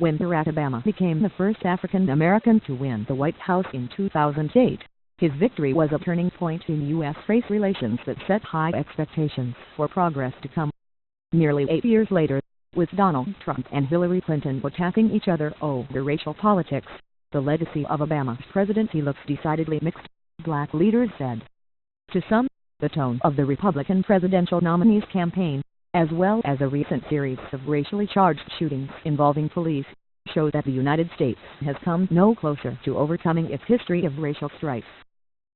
when Barack Obama became the first African American to win the White House in 2008. His victory was a turning point in U.S. race relations that set high expectations for progress to come. Nearly 8 years later, with Donald Trump and Hillary Clinton attacking each other over racial politics, the legacy of Obama's presidency looks decidedly mixed, black leaders said. To some, the tone of the Republican presidential nominee's campaign, as well as a recent series of racially charged shootings involving police, show that the United States has come no closer to overcoming its history of racial strife.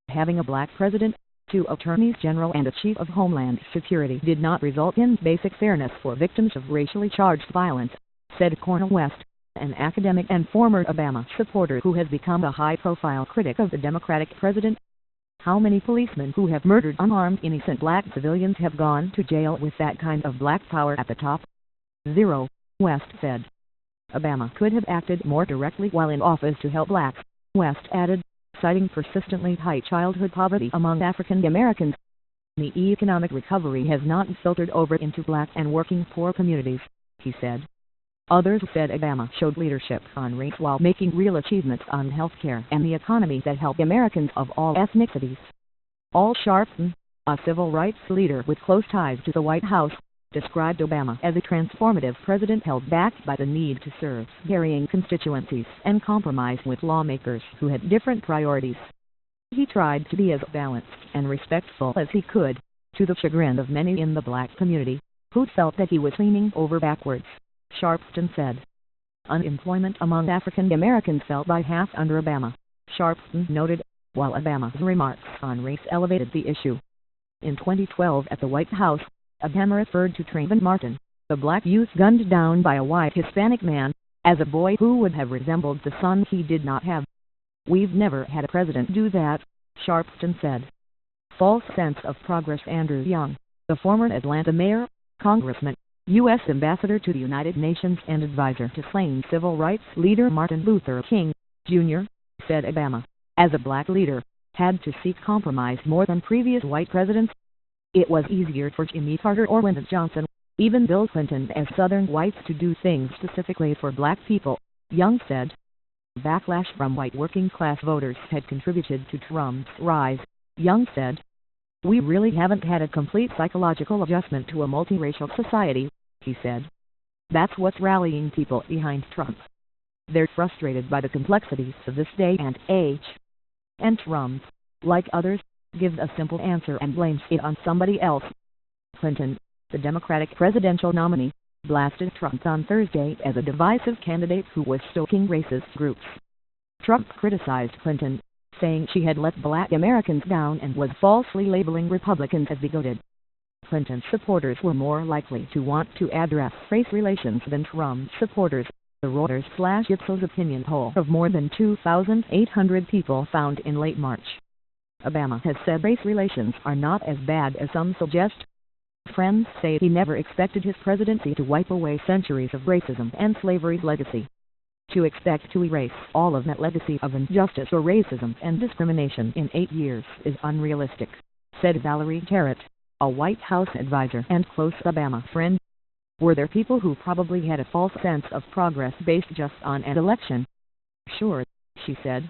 Having a black president, 2 attorneys general and a chief of Homeland Security did not result in basic fairness for victims of racially charged violence, said Cornel West, an academic and former Obama supporter who has become a high-profile critic of the Democratic president. How many policemen who have murdered unarmed innocent black civilians have gone to jail with that kind of black power at the top? 0, West said. Obama could have acted more directly while in office to help blacks, West added, citing persistently high childhood poverty among African Americans. The economic recovery has not filtered over into black and working poor communities, he said. Others said Obama showed leadership on race while making real achievements on health care and the economy that help Americans of all ethnicities. Al Sharpton, a civil rights leader with close ties to the White House, described Obama as a transformative president held back by the need to serve varying constituencies and compromise with lawmakers who had different priorities. He tried to be as balanced and respectful as he could, to the chagrin of many in the black community, who felt that he was leaning over backwards, Sharpton said. Unemployment among African Americans fell by half under Obama, Sharpton noted, while Obama's remarks on race elevated the issue. In 2012 at the White House, Obama referred to Trayvon Martin, the black youth gunned down by a white Hispanic man, as a boy who would have resembled the son he did not have. "We've never had a president do that," Sharpton said. False sense of progress. Andrew Young, the former Atlanta mayor, congressman, U.S. ambassador to the United Nations and advisor to slain civil rights leader Martin Luther King, Jr., said Obama, as a black leader, had to seek compromise more than previous white presidents. It was easier for Jimmy Carter or Lyndon Johnson, even Bill Clinton as Southern whites to do things specifically for black people, Young said. Backlash from white working-class voters had contributed to Trump's rise, Young said. "We really haven't had a complete psychological adjustment to a multiracial society," he said. "That's what's rallying people behind Trump. They're frustrated by the complexities of this day and age." And Trump, like others, gives a simple answer and blames it on somebody else. Clinton, the Democratic presidential nominee, blasted Trump on Thursday as a divisive candidate who was stoking racist groups. Trump criticized Clinton, saying she had let black Americans down and was falsely labeling Republicans as bigoted. Clinton's supporters were more likely to want to address race relations than Trump's supporters, the Reuters/Ipsos opinion poll of more than 2,800 people found in late March. Obama has said race relations are not as bad as some suggest. Friends say he never expected his presidency to wipe away centuries of racism and slavery's legacy. To expect to erase all of that legacy of injustice or racism and discrimination in 8 years is unrealistic, said Valerie Jarrett, a White House advisor and close Obama friend. Were there people who probably had a false sense of progress based just on an election? Sure, she said.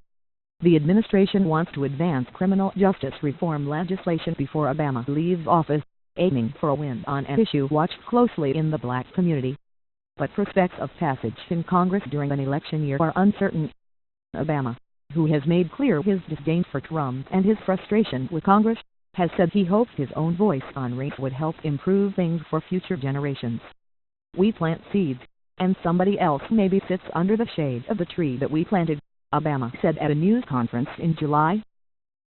The administration wants to advance criminal justice reform legislation before Obama leaves office, aiming for a win on an issue watched closely in the black community. But prospects of passage in Congress during an election year are uncertain. Obama, who has made clear his disdain for Trump and his frustration with Congress, has said he hopes his own voice on race would help improve things for future generations. "We plant seeds, and somebody else maybe sits under the shade of the tree that we planted," Obama said at a news conference in July.